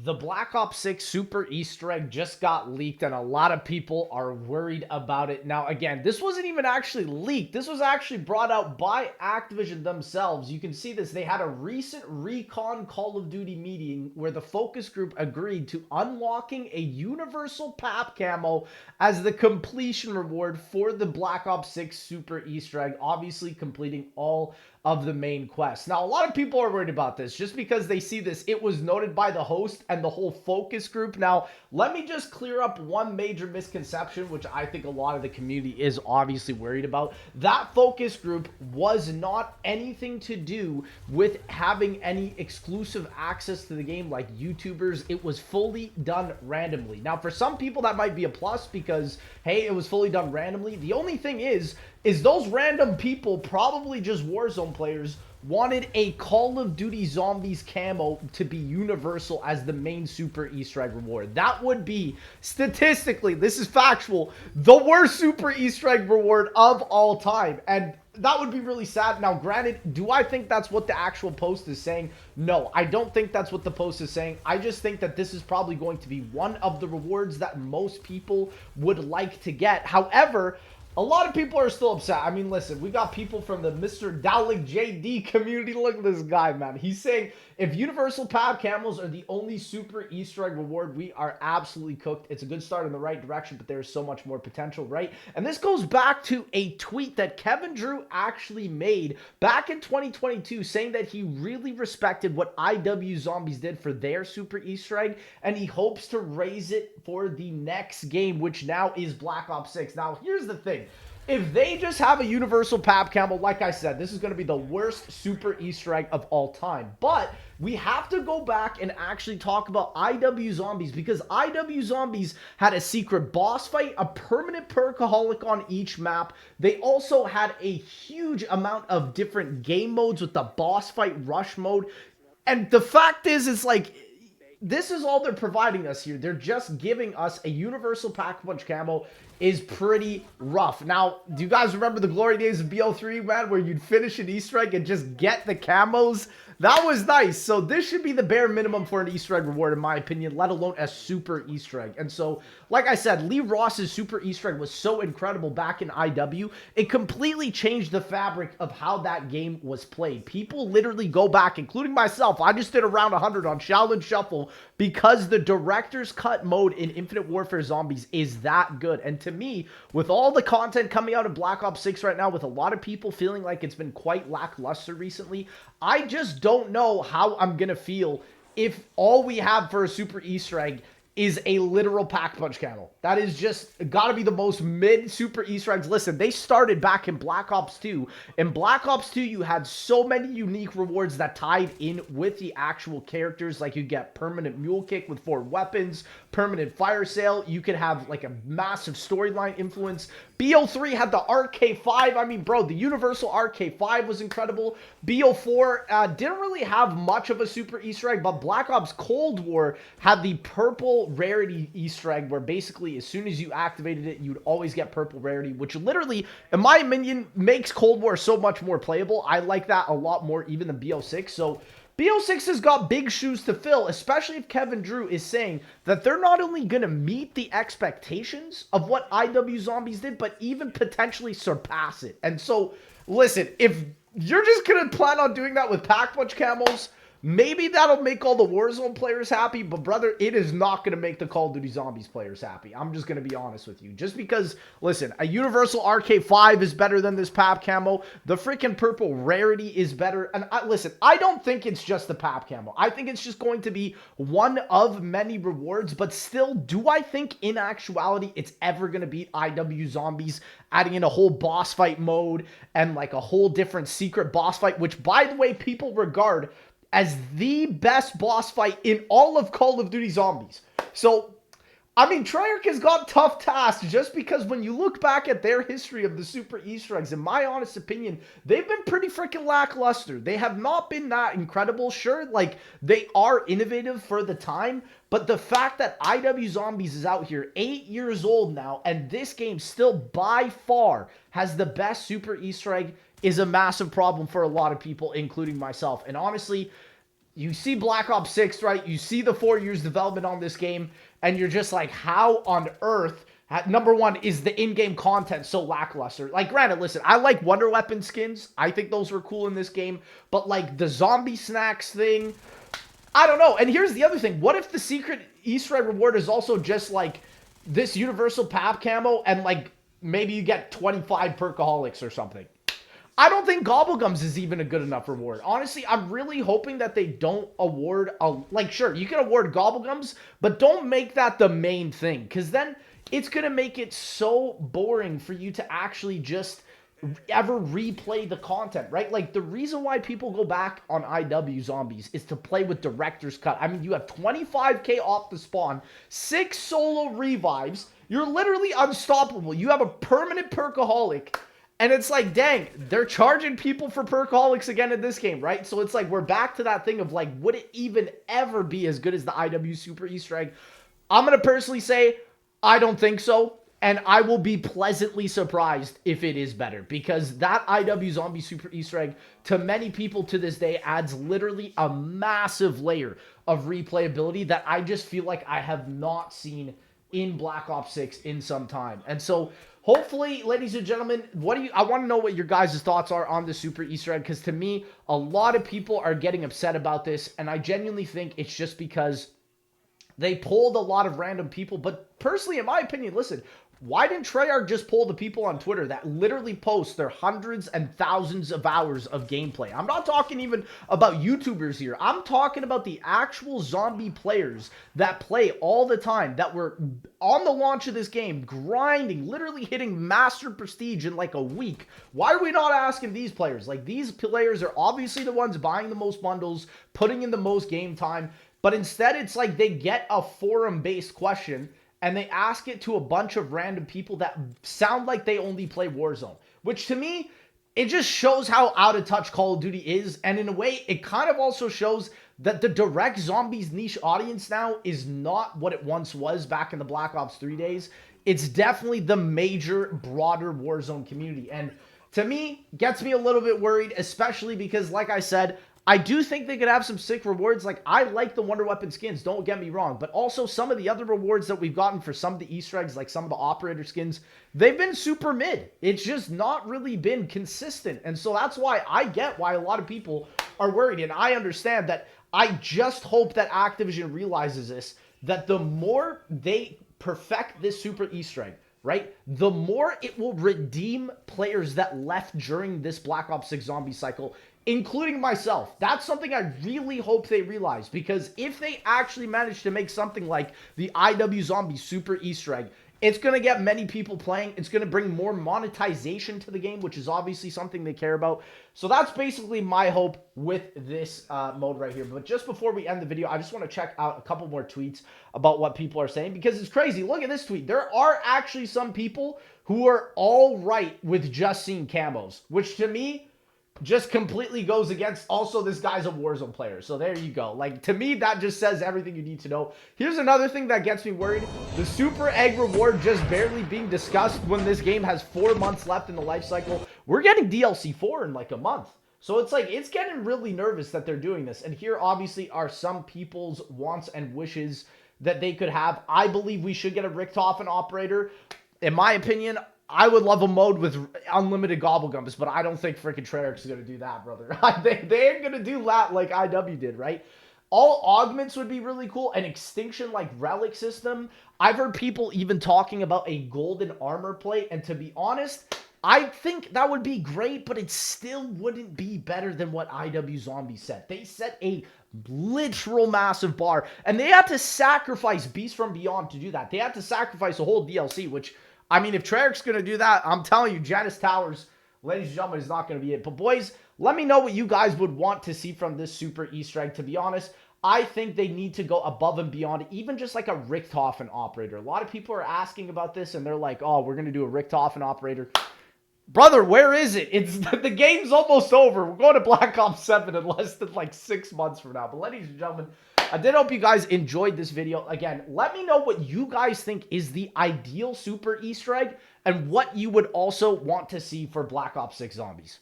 The Black Ops 6 Super Easter egg just got leaked, and a lot of people are worried about it. Now, again, this wasn't even actually leaked. This was actually brought out by Activision themselves. You can see this. They had a recent Recon Call of Duty meeting where the focus group agreed to unlocking a universal PAP camo as the completion reward for the Black Ops 6 Super Easter egg, obviously completing all of the main quest. Now, a lot of people are worried about this just because they see this. It was noted by the host and the whole focus group. Now, let me just clear up one major misconception, which I think a lot of the community is obviously worried about. That focus group was not anything to do with having any exclusive access to the game like YouTubers. It was fully done randomly. Now, for some people, that might be a plus because, hey, it was fully done randomly. The only thing is those random people, probably just Warzone players, wanted a Call of Duty Zombies camo to be universal as the main Super Easter egg reward. That would be, statistically, this is factual, the worst Super Easter egg reward of all time. And that would be really sad. Now, granted, do I think that's what the actual post is saying? No, I don't think that's what the post is saying. I just think that this is probably going to be one of the rewards that most people would like to get. However, a lot of people are still upset. I mean, listen, we got people from the Mr. Dowling JD community. Look at this guy, man. He's saying, if Universal PAB camos are the only Super Easter egg reward, we are absolutely cooked. It's a good start in the right direction, but there's so much more potential, right? And this goes back to a tweet that Kevin Drew actually made back in 2022 saying that he really respected what IW Zombies did for their Super Easter egg, and he hopes to raise it for the next game, which now is Black Ops 6. Now, here's the thing. If they just have a universal PAP camo, like I said, this is going to be the worst Super Easter egg of all time. But we have to go back and actually talk about IW Zombies, because IW Zombies had a secret boss fight, a permanent perkaholic on each map. They also had a huge amount of different game modes with the boss fight rush mode. And the fact is, it's like, this is all they're providing us here. They're just giving us a universal pack-punch camo. Is pretty rough. Now, do you guys remember the glory days of BO3, man, where you'd finish an Easter egg and just get the camos? That was nice. So this should be the bare minimum for an Easter egg reward, in my opinion, let alone a super Easter egg. And so, like I said, Lee Ross's super Easter egg was so incredible back in IW. It completely changed the fabric of how that game was played. People literally go back, including myself. I just did around 100 on Shaolin Shuffle because the director's cut mode in Infinite Warfare Zombies is that good. And to me, with all the content coming out of Black Ops 6 right now, with a lot of people feeling like it's been quite lackluster recently, I just don't know how I'm going to feel if all we have for a super Easter egg is a literal pack-punch camo. That is just gotta be the most mid super Easter eggs. Listen, they started back in Black Ops 2. In Black Ops 2, you had so many unique rewards that tied in with the actual characters. Like, you get permanent mule kick with 4 weapons, permanent fire sale. You could have like a massive storyline influence. BO3 had the RK5. I mean, bro, the universal RK5 was incredible. BO4 didn't really have much of a super Easter egg, but Black Ops Cold War had the purple rarity Easter egg, where basically as soon as you activated it, you'd always get purple rarity, which literally, in my opinion, makes Cold War so much more playable. I like that a lot more even than BO6. So BO6 has got big shoes to fill, especially if Kevin Drew is saying that they're not only going to meet the expectations of what IW Zombies did, but even potentially surpass it. And so, listen, if you're just going to plan on doing that with pack-punch camos, maybe that'll make all the Warzone players happy, but brother, it is not going to make the Call of Duty Zombies players happy. I'm just going to be honest with you. Just because, listen, a universal RK5 is better than this PAP camo. The freaking purple rarity is better. And listen, I don't think it's just the PAP camo. I think it's just going to be one of many rewards, but still, do I think in actuality it's ever going to beat IW Zombies adding in a whole boss fight mode and like a whole different secret boss fight, which, by the way, people regard as the best boss fight in all of Call of Duty Zombies. So, I mean, Treyarch has got tough tasks just because when you look back at their history of the super Easter eggs, in my honest opinion, they've been pretty freaking lackluster. They have not been that incredible. Sure, like, they are innovative for the time, but the fact that IW Zombies is out here 8 years old now, and this game still by far has the best super Easter egg, is a massive problem for a lot of people, including myself. And honestly, you see Black Ops 6, right? You see the 4 years development on this game, and you're just like, how on earth, number one, is the in-game content so lackluster? Like, granted, listen, I like Wonder Weapon skins. I think those were cool in this game. But, like, the zombie snacks thing, I don't know. And here's the other thing. What if the secret Easter egg reward is also just, like, this universal PAP camo, and, like, maybe you get 25 perkaholics or something? I don't think Gobblegums is even a good enough reward. Honestly, I'm really hoping that they don't award like, sure, you can award Gobblegums, but don't make that the main thing, because then it's going to make it so boring for you to actually just ever replay the content, right? Like, the reason why people go back on IW Zombies is to play with Director's Cut. I mean, you have 25k off the spawn, 6 solo revives, you're literally unstoppable, you have a permanent perkaholic. And it's like, dang, they're charging people for perkaholics again in this game, right? So it's like, we're back to that thing of like, would it even ever be as good as the IW Super Easter egg? I'm going to personally say, I don't think so. And I will be pleasantly surprised if it is better. Because that IW Zombie Super Easter egg, to many people to this day, adds literally a massive layer of replayability that I just feel like I have not seen in Black Ops 6 in some time. And so, hopefully, ladies and gentlemen, I want to know what your guys' thoughts are on the Super Easter egg, because to me, a lot of people are getting upset about this, and I genuinely think it's just because they polled a lot of random people. But personally, in my opinion, listen, why didn't Treyarch just poll the people on Twitter that literally post their hundreds and thousands of hours of gameplay? I'm not talking even about YouTubers here. I'm talking about the actual zombie players that play all the time, that were on the launch of this game, grinding, literally hitting Master Prestige in like a week. Why are we not asking these players? Like, these players are obviously the ones buying the most bundles, putting in the most game time, but instead it's like they get a forum-based question and they ask it to a bunch of random people that sound like they only play Warzone. Which, to me, it just shows how out of touch Call of Duty is. And in a way, it kind of also shows that the direct zombies niche audience now is not what it once was back in the Black Ops 3 days. It's definitely the major, broader Warzone community. And to me, gets me a little bit worried, especially because, like I said, I do think they could have some sick rewards. Like, I like the Wonder Weapon skins, don't get me wrong. But also, some of the other rewards that we've gotten for some of the Easter eggs, like some of the operator skins, they've been super mid. It's just not really been consistent. And so that's why I get why a lot of people are worried. And I understand that. I just hope that Activision realizes this, that the more they perfect this Super Easter egg, right, the more it will redeem players that left during this Black Ops 6 zombie cycle, including myself. That's something I really hope they realize, because if they actually manage to make something like the IW Zombie Super Easter egg, it's going to get many people playing. It's going to bring more monetization to the game, which is obviously something they care about. So that's basically my hope with this mode right here. But just before we end the video, I just want to check out a couple more tweets about what people are saying, because it's crazy. Look at this tweet. There are actually some people who are all right with just seeing camos, which to me just completely goes against, also, this guy's a Warzone player. So there you go. Like, to me, that just says everything you need to know. Here's another thing that gets me worried. The Super Egg reward just barely being discussed when this game has 4 months left in the life cycle. We're getting DLC 4 in like a month. So it's like, it's getting really nervous that they're doing this. And here, obviously, are some people's wants and wishes that they could have. I believe we should get a Richtofen operator. In my opinion, I would love a mode with unlimited gobblegums, but I don't think freaking Treyarch is going to do that, brother. They ain't going to do that like IW did, right? All augments would be really cool. An extinction like relic system. I've heard people even talking about a golden armor plate, and to be honest, I think that would be great, but it still wouldn't be better than what IW Zombie set. They set a literal massive bar, and they had to sacrifice Beast from Beyond to do that. They had to sacrifice a whole DLC, which, I mean, if Treyarch's going to do that, I'm telling you, Janice Towers, ladies and gentlemen, is not going to be it. But boys, let me know what you guys would want to see from this Super Easter egg. To be honest, I think they need to go above and beyond, even just like a Richtofen operator. A lot of people are asking about this, and they're like, oh, we're going to do a Richtofen operator. Brother, where is it? It's the game's almost over. We're going to Black Ops 7 in less than like 6 months from now. But ladies and gentlemen, I did hope you guys enjoyed this video. Again, let me know what you guys think is the ideal Super Easter egg and what you would also want to see for Black Ops 6 Zombies.